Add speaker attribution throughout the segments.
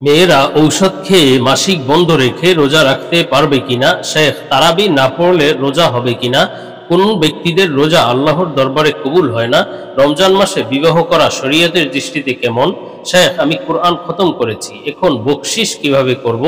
Speaker 1: মেয়েরা ঔষধ খেয়ে মাসিক বন্ধ রেখে রোজা রাখতে পারবে কিনা? শেখ, তারাবি না পড়লে রোজা হবে কিনা? কোন ব্যক্তিদের রোজা আল্লাহর দরবারে কবুল হয় না? রমজান মাসে বিবাহ করা শরীয়তের দৃষ্টিতে কেমন? শেখ, আমি কোরআন খতম করেছি, এখন বকশিস কিভাবে করব?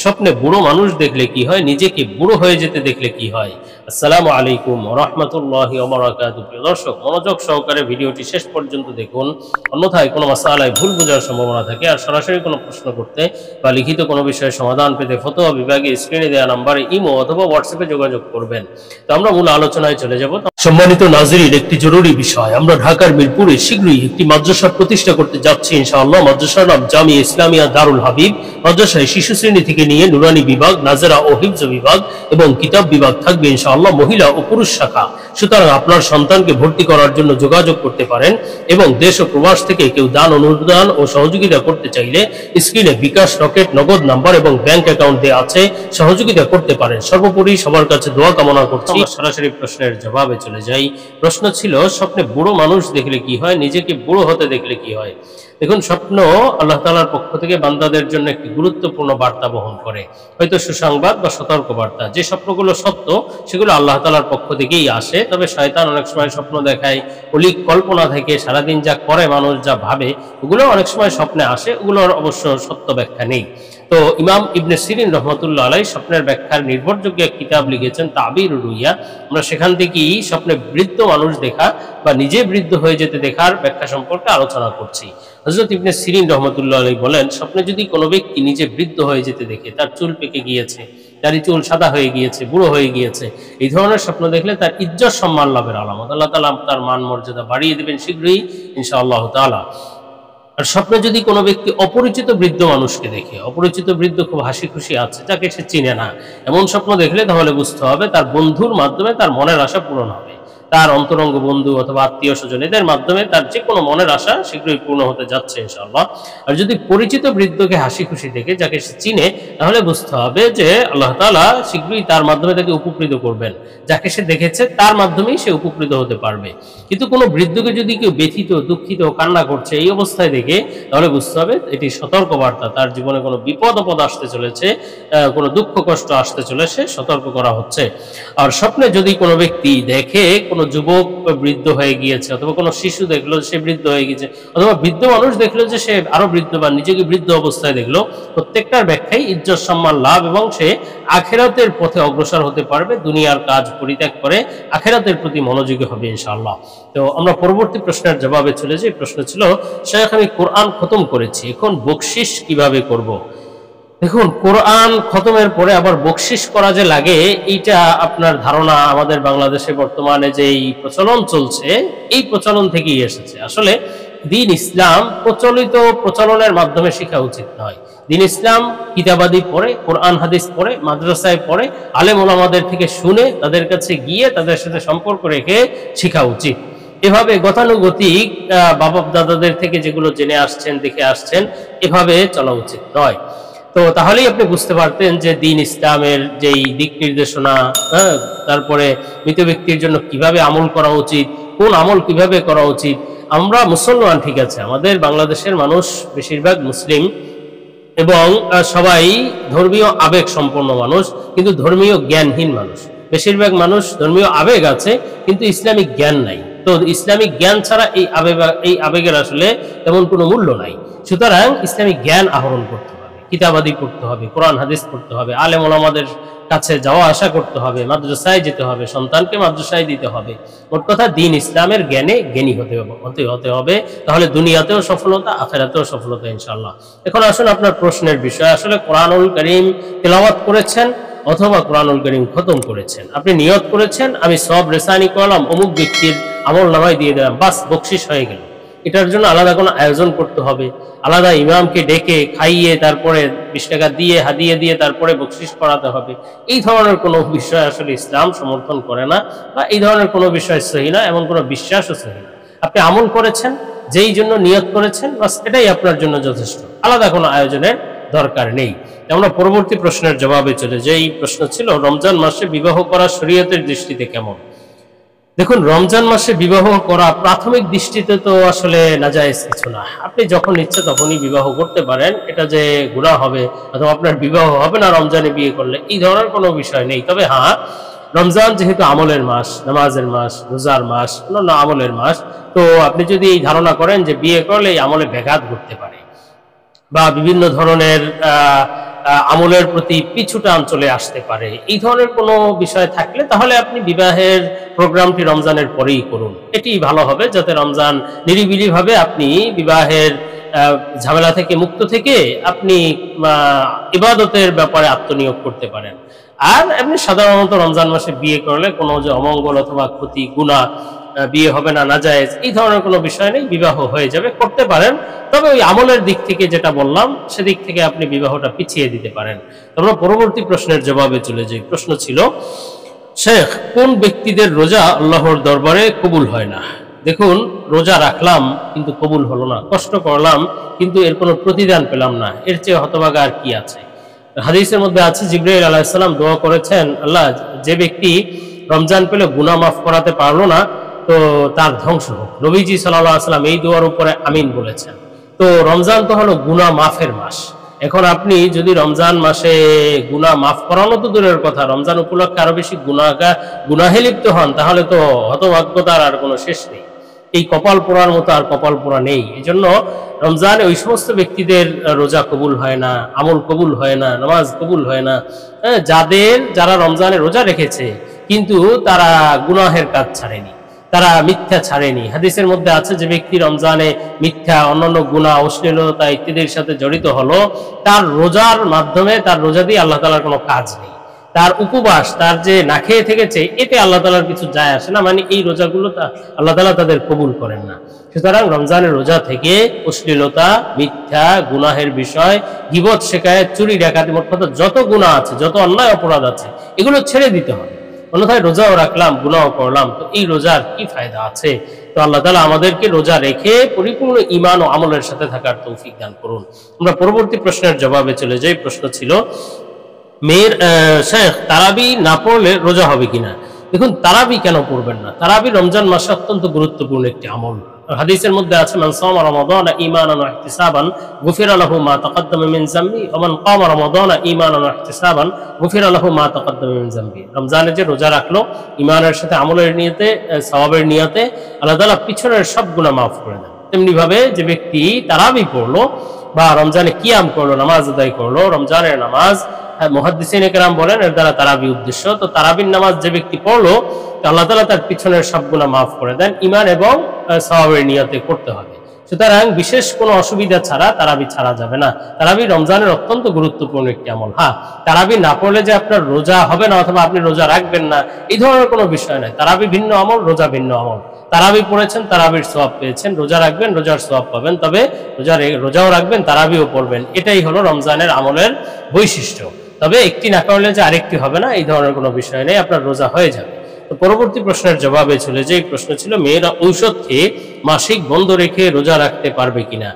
Speaker 1: স্বপ্নে বুড়ো মানুষ দেখলে কি হয়? নিজেকে বুড়ো হয়ে যেতে দেখলে কি হয়? আসসালামু আলাইকুম ওয়া রাহমাতুল্লাহি ওয়া বারাকাতুহু। প্রিয় দর্শক, মনোযোগ সহকারে ভিডিওটি শেষ পর্যন্ত দেখুন, অন্যথায় কোনো মাসালায় ভুল বোঝার সম্ভাবনা থাকে। আর সরাসরি কোনো প্রশ্ন করতে বা লিখিত কোনো বিষয়ে সমাধান পেতে ফতোয়া বিভাগে স্ক্রিনে দেওয়া নাম্বারে ইমো অথবা হোয়াটসঅ্যাপে যোগাযোগ করবেন। তো আমরা মূল আলোচনায় চলে যাব। সম্মানিত নাজরিন, একটি জরুরি বিষয়, আমরা ঢাকার মিরপুরে শীঘ্রই একটি মাদ্রাসা প্রতিষ্ঠা করতে যাচ্ছি ইনশাআল্লাহ। মাদ্রাসার নাম জামিয়া ইসলামিয়া দারুল হাবিব। মাদ্রাসায় শিশু শ্রেণী থেকে নিয়ে নুরানি বিভাগ, নাজেরা ও হিফজ বিভাগ এবং কিতাব বিভাগ থাকবে ইনশাআল্লাহ, মহিলা ও পুরুষ শাখা। সুতরাং আপনার সন্তানকে ভর্তি করার জন্য যোগাযোগ করতে পারেন এবং দেশ ও প্রবাস থেকে কেউ দান, অনুদান ও সহযোগিতা করতে চাইলে স্ক্রিনে বিকাশ, রকেট, নগদ নাম্বার এবং ব্যাংক অ্যাকাউন্ট দেওয়া আছে, সহযোগিতা করতে পারেন। সর্বোপরি সবার কাছে দোয়া কামনা করছি। সরাসরি প্রশ্নের জবাবে চলে যাই। প্রশ্ন ছিল, স্বপ্নে বুড়ো মানুষ দেখলে কি হয়? নিজেকে বুড়ো হতে দেখলে কি হয়? দেখুন, স্বপ্ন আল্লাহ তাআলার পক্ষ থেকে বান্দাদের জন্য একটি গুরুত্বপূর্ণ বার্তা বহন করে, হয়তো সুসংবাদ বা সতর্ক বার্তা। যে স্বপ্নগুলো সত্য সেগুলো আল্লাহ তাআলার পক্ষ থেকেই আসে, তবে শয়তান অনেক সময় স্বপ্ন দেখায় অলিক কল্পনা থেকে। সারাদিন যা করে মানুষ, যা ভাবে, ওগুলো অনেক সময় স্বপ্নে আসে, ওগুলোর অবশ্য সত্য ব্যাখ্যা নেই। তো ইমাম ইবনে সিরিন রহমতুল্লাহ আলাই স্বপ্নের ব্যাখ্যার নির্ভরযোগ্য এক কিতাব লিখেছেন, তাবির রুইয়া। আমরা সেখান থেকেই স্বপ্নে বৃদ্ধ মানুষ দেখা বা নিজে বৃদ্ধ হয়ে যেতে দেখার ব্যাখ্যা সম্পর্কে আলোচনা করছি। হযরত ইবনে সিরিন রহমতুল্লাহ আলাই বলেন, স্বপ্নে যদি কোনো ব্যক্তি নিজে বৃদ্ধ হয়ে যেতে দেখে, তার চুল পেকে গিয়েছে, দাড়ি চুল সাদা হয়ে গিয়েছে, বুড়ো হয়ে গিয়েছে, এই ধরনের স্বপ্ন দেখলে তার ইজ্জত সম্মান লাভের আলামত। আল্লাহ তাআলা তার মান মর্যাদা বাড়িয়ে দেবেন শীঘ্রই ইনশাআল্লাহ তাআলা। আর স্বপ্নে যদি কোনো ব্যক্তি অপরিচিত বৃদ্ধ মানুষকে দেখে, অপরিচিত বৃদ্ধ খুব হাসি খুশি আছে, যাকে সে চিনে না, এমন স্বপ্ন দেখলে তাহলে বুঝতে হবে তার বন্ধুর মাধ্যমে তার মনের আশা পূরণ হবে। তার অন্তরঙ্গ বন্ধু অথবা আত্মীয় স্বজন, এদের মাধ্যমে তার যে কোনো মনের আশা শীঘ্রই পূর্ণ হতে যাচ্ছে ইনশাআল্লাহ। আর যদি পরিচিত বৃদ্ধকে হাসি খুশি দেখে, যাকে সে চিনে, তাহলে বুঝতে হবে যে আল্লাহ তাআলা শীঘ্রই তার মাধ্যমে তাকে উপকৃত করবেন। যাকে সে দেখেছে তার মাধ্যমেই সে উপকৃত হতে পারবে। কিন্তু কোনো বৃদ্ধকে যদি কেউ ব্যথিত, দুঃখিত, কান্না করছে এই অবস্থায় দেখে, তাহলে বুঝতে হবে এটি সতর্ক বার্তা, তার জীবনে কোনো বিপদ আপদ আসতে চলেছে, কোনো দুঃখ কষ্ট আসতে চলেছে, সতর্ক করা হচ্ছে। আর স্বপ্নে যদি কোনো ব্যক্তি দেখে কোনো যুবক বৃদ্ধ হয়ে গিয়েছে, অথবা কোনো শিশু দেখলো সে বৃদ্ধ হয়ে গিয়েছে, অথবা বৃদ্ধ মানুষ দেখলো যে সে আরো বৃদ্ধ বা নিজেকে বৃদ্ধ অবস্থায় দেখলো, প্রত্যেকটার ব্যাখ্যাই ইজ্জত সম্মান লাভ এবং সে আখিরাতের পথে অগ্রসর হতে পারবে, দুনিয়ার কাজ পরিত্যাগ করে আখিরাতের প্রতি মনোযোগী হবে ইনশাআল্লাহ। তো আমরা পরবর্তী প্রশ্নের জবাবে চলে যাই। প্রশ্ন ছিল, শেখ, আমি কোরআন খতম করেছি, এখন বকশিস কিভাবে করব? দেখুন, কোরআন খতমের পরে আবার বকশিস করা যে লাগে, এইটা আপনার ধারণা আমাদের বাংলাদেশে বর্তমানে যে এই প্রচলন চলছে, এই প্রচলন থেকেই এসেছে। আসলে দ্বীন ইসলাম প্রচলিত প্রচলনের মাধ্যমে শেখা উচিত নয়। দ্বীন ইসলাম কিতাবাদি পড়ে, কোরআন হাদিস পড়ে, মাদ্রাসায় পড়ে, আলেম ওলামাদের থেকে শুনে, তাদের কাছে গিয়ে তাদের সাথে সম্পর্ক রেখে শেখা উচিত। এভাবে গতানুগতিক বাবা দাদাদের থেকে যেগুলো জেনে আসছেন, দেখে আসছেন, এভাবে চলা উচিত নয়। তো তাহলেই আপনি বুঝতে পারতেন যে দ্বীন ইসলামের যেই দিক নির্দেশনা, তারপরে মৃত ব্যক্তির জন্য কিভাবে আমল করা উচিত, কোন আমল কিভাবে করা উচিত। আমরা মুসলমান, ঠিক আছে, আমাদের বাংলাদেশের মানুষ বেশিরভাগ মুসলিম এবং সবাই ধর্মীয় আবেগ সম্পন্ন মানুষ, কিন্তু ধর্মীয় জ্ঞানহীন মানুষ। বেশিরভাগ মানুষ ধর্মীয় আবেগ আছে কিন্তু ইসলামিক জ্ঞান নাই। তো ইসলামিক জ্ঞান ছাড়া এই আবেগের আসলে তেমন কোনো মূল্য নাই। সুতরাং ইসলামিক জ্ঞান আহরণ করতে হবে, কিতাবাদি পড়তে হবে, কোরআন হাদিস পড়তে হবে, আলেম ওলামাদের কাছে যাওয়া আসা করতে হবে, মাদ্রাসায় যেতে হবে, সন্তানকে মাদ্রাসায় দিতে হবে। মোট কথা দ্বীন ইসলামের জ্ঞানে জ্ঞানী হতে হবে, তাহলে দুনিয়াতেও সফলতা, আখিরাতেও সফলতা ইনশাআল্লাহ। এখন আসুন আপনার প্রশ্নের বিষয়, আসলে কোরআনুল কারীম তেলাওয়াত করেছেন অথবা কোরআনুল কারীম খতম করেছেন, আপনি নিয়ত করেছেন আমি সব রেসানি করলাম, অমুক ব্যক্তির আমল নামায় দিয়ে দিলাম, বাস বকশিস হয়ে গেল। এটার জন্য আলাদা কোনো আয়োজন করতে হবে, আলাদা ইমামকে ডেকে খাইয়ে তারপরে 20 টাকা দিয়ে হাদিয়ে দিয়ে তারপরে বকশিস করাতে হবে, এই ধরনের কোনো বিষয় আসলে ইসলাম সমর্থন করে না, বা এই ধরনের কোনো বিষয় সহি না, এমন কোনো বিশ্বাসও সহি না। আপনি আমল করেছেন, যেই জন্য নিয়ত করেছেন, বাস এটাই আপনার জন্য যথেষ্ট, আলাদা কোনো আয়োজনের দরকার নেই। আমরা পরবর্তী প্রশ্নের জবাবে চলে যাই। প্রশ্ন ছিল, রমজান মাসে বিবাহ করা শরীয়তের দৃষ্টিতে কেমন? দেখুন, রমজান মাসে বিবাহ করা প্রাথমিক দৃষ্টিতে তো আসলে নাজায়েজ কিছু না। আপনি যখন ইচ্ছে তখনই বিবাহ করতে পারেন। এটা যে গুনাহ হবে অথবা আপনার বিবাহ হবে না রমজানে বিয়ে করলে, এই ধরনের কোনো বিষয় নেই। তবে হ্যাঁ, রমজান যেহেতু আমলের মাস, নামাজের মাস, রোজার মাস, অন্যান্য আমলের মাস, তো আপনি যদি এই ধারণা করেন যে বিয়ে করলে এই আমলে ব্যাঘাত ঘটতে পারে বা বিভিন্ন ধরনের আমলের প্রতি পিছু টান চলে আসতে পারে, এই ধরনের কোনো বিষয় থাকলে তাহলে আপনি বিবাহের প্রোগ্রামটি রমজানের পরেই করুন। এটি ভালো হবে, যাতে রমজান নিরিবিলিভাবে আপনি বিবাহের ঝামেলা থেকে মুক্ত থেকে আপনি ইবাদতের ব্যাপারে আত্মনিয়োগ করতে পারেন। আর এমনি সাধারণত রমজান মাসে বিয়ে করলে কোনো যে অমঙ্গল অথবা ক্ষতি, গুনাহ, বিয়ে হবে না, নাজায়েজ, এই ধরনের কোনো বিষয় নেই। বিবাহ হয়ে যাবে, করতে পারেন। তবে ওই আমলের দিক থেকে যেটা বললাম, সেদিক থেকে আপনি বিবাহটা পিছিয়ে দিতে পারেন। আমরা পরবর্তী প্রশ্নের জবাবে চলে যাই। প্রশ্ন ছিল, শেখ, কোন ব্যক্তিদের রোজা আল্লাহর দরবারে কবুল হয় না? দেখুন, রোজা রাখলাম কিন্তু কবুল হলো না, কষ্ট করলাম কিন্তু এর কোনো প্রতিদান পেলাম না, এর চেয়ে হতভাগা আর কি আছে? হাদিসের মধ্যে আছে, জিবরাইল আলাইহিস সালাম দোয়া করেছেন, আল্লাহ, যে ব্যক্তি রমজান পেলে গুনাহ মাফ করাতে পারলো না, তো তার ধ্বংস হোক। নবীজি সাল্লাল্লাহু আলাইহি ওয়াসাল্লাম এই দোয়ার উপরে আমিন বলেছেন। তো রমজান তো হলো গুনাহ মাফের মাস। এখন আপনি যদি রমজান মাসে গুনাহ মাফ করানো তো দূরের কথা, রমজান উপলক্ষে আরো বেশি গুনাহে লিপ্ত হন, তাহলে তো হতভাগ্যতার আর কোনো শেষ নেই। এই কপাল পোড়ার মতো আর কপাল পোড়া নেই। এই জন্য রমজানে ওই সমস্ত ব্যক্তিদের রোজা কবুল হয় না, আমল কবুল হয় না, নামাজ কবুল হয় না, যারা রমজানে রোজা রেখেছে কিন্তু তারা গুনাহের কাজ ছাড়েনি, তারা মিথ্যা ছাড়েনি। হাদিসের মধ্যে আছে, যে ব্যক্তি রমজানে মিথ্যা, অন্যান্য গুনাহ, অশ্লীলতা ইত্যাদির সাথে জড়িত হলো, তার রোজার মাধ্যমে, তার রোজা দিয়ে আল্লাহ তাআলার কোনো কাজ নেই। তার উপবাস, তার যে না খেয়ে থেকেছে, এতে আল্লাহ তাআলার কিছু যায় আসে না, মানে এই রোজাগুলো আল্লাহ তাআলা তাদের কবুল করেন না। সুতরাং রমজানের রোজা থেকে অশ্লীলতা, মিথ্যা, গুনাহের বিষয়, গীবত, শিকায়াত, চুরি, ডাকাতি, মোট কথা যত গুনাহ আছে, যত অন্যায় অপরাধ আছে, এগুলো ছেড়ে দিতে হবে। অন্যথায় রোজাও রাখলাম, গুনাহ করলাম, তো এই রোজার কি ফায়দা আছে? তো আল্লাহ তাআলা আমাদেরকে রোজা রেখে পরিপূর্ণ ঈমান ও আমলের সাথে থাকার তৌফিক দান করুন। আমরা পরবর্তী প্রশ্নের জবাবে চলে যাই। প্রশ্ন ছিল, মেয়ের শেখ, তারাবি না পড়লে রোজা হবে কিনা? দেখুন, তারাবি কেন পড়বেন না? তারাবি রমজান মাসে অত্যন্ত গুরুত্বপূর্ণ একটি আমল। হাদিসের মধ্যে আছে, মান সামা রমাদানা ঈমানান ওয়া ইহতিসাবান গুফিরা লাহু মা তাকাদ্দামা মিন যামবি ওয়া মান কামা রমাদানা ঈমানান ওয়া ইহতিসাবান গুফিরা লাহু মা তাকাদ্দামা মিন যামবি। রমজানে যে রোজা রাখলো ঈমানের সাথে আমলের নিয়তে, সওয়াবের নিয়তে, আল্লাহ তাআলা পিছনের সব গুনাহ মাফ করে দেন। তেমনি ভাবে যে ব্যক্তি তারাবি পড়লো বা রমজানে কিয়াম করলো, নামাজ আদায় করলো, রমজানের নামাজ, মুহাদ্দিসিনে কেরাম বলেন এর দ্বারা তারাবি উদ্দেশ্য। তো তারাবির নামাজ যে ব্যক্তি পড়লো, আল্লাহ তাআলা তার পিছনের সব গুনাহ মাফ করে দেন, ঈমান এবং সওয়াবের নিয়তে করতে হবে। সুতরাং বিশেষ কোনো অসুবিধা ছাড়া তারাবি ছাড়া যাবে না। তারাবি রমজানের অত্যন্ত গুরুত্বপূর্ণ একটি আমল। হ্যাঁ, তারাবি না পড়লে যে আপনার রোজা হবে না অথবা আপনি রোজা রাখবেন না, এই ধরনের কোনো বিষয় নয়। তারাবি ভিন্ন আমল, রোজা ভিন্ন আমল। তারাবি পড়েছেন, তারাবির সওয়াব পেয়েছেন, রোজা রাখবেন, রোজার সওয়াব পাবেন, তবে রোজাও রাখবেন, তারাবিও পড়বেন। এটাই হলো রমজানের আমলের বৈশিষ্ট্য। তবে একটি না করলে যে আরেকটি হবে না, এই ধরনের কোনো বিষয় নেই, আপনার রোজা হয়ে যাবে। তো পরবর্তী প্রশ্নের জবাবে চলে যাই। প্রশ্ন ছিল, মেয়েরা ঔষধ খেয়ে মাসিক বন্ধ রেখে রোজা রাখতে পারবে কিনা?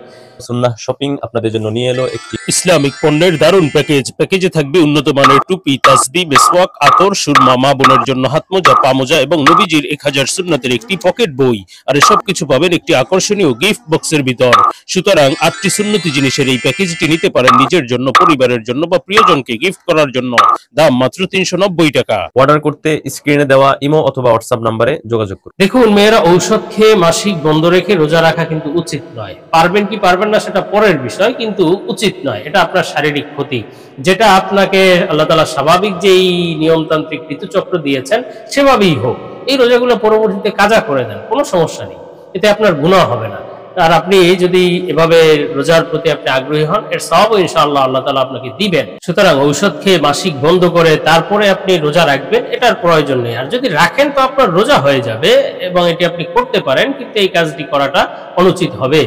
Speaker 2: সুন্নাহ শপিং আপনাদের জন্য নিয়ে এলো একটি
Speaker 1: ইসলামিক পণ্যের দারুণ প্যাকেজ। প্যাকেজে থাকবে উন্নত মানের টুপি, তাসবিহ, মেসওয়াক, আতর, সুরমা, মা বোনের জন্য হাত মোজা, পা মোজা এবং নবীজির 1000 সুন্নাতের একটি পকেট বই। আর এসব কিছু পাবেন একটি আকর্ষণীয় গিফট বক্সের ভিতর। সুতরাং 8টি সুন্নতি জিনিসের এই প্যাকেজটি নিতে পারেন নিজের জন্য, পরিবারের জন্য বা প্রিয়জনকে গিফট করার জন্য। দাম মাত্র 390 টাকা।
Speaker 2: অর্ডার করতে স্ক্রিনে দেওয়া ইমো অথবা হোয়াটসঅ্যাপ নম্বরে যোগাযোগ করুন।
Speaker 1: দেখুন, মেয়েরা ঔষধ খেয়ে মাসিক বন্ধ রেখে রোজা রাখা কিন্তু উচিত নয়। পারবেন কি পারবেন না সেটা পরের বিষয়, কিন্তু উচিত নয়। এটা আপনার শারীরিক ক্ষতি, যেটা আপনাকে আল্লাহ তাআলা স্বাভাবিক যেই নিয়মতান্ত্রিক ঋতুচক্র দিয়েছেন সেভাবেই হোক, এই রোজাগুলো পরবর্তীতে কাজা করে দেন, কোনো সমস্যা নেই, এতে আপনার গুনাহ হবে না। আর আপনি যদি এভাবে রোজার প্রতি আপনি আগ্রহী হন, এর সওয়াবও ইনশাআল্লাহ আল্লাহ তাআলা আপনাকে দিবেন। সুতরাং ঔষধ খেয়ে মাসিক বন্ধ করে তারপরে আপনি রোজা রাখবেন, এটার প্রয়োজন নেই। আর যদি রাখেন তো আপনার রোজা হয়ে যাবে এবং এটি আপনি করতে পারেন, কিন্তু এই কাজটি করাটা অনুচিত হবে।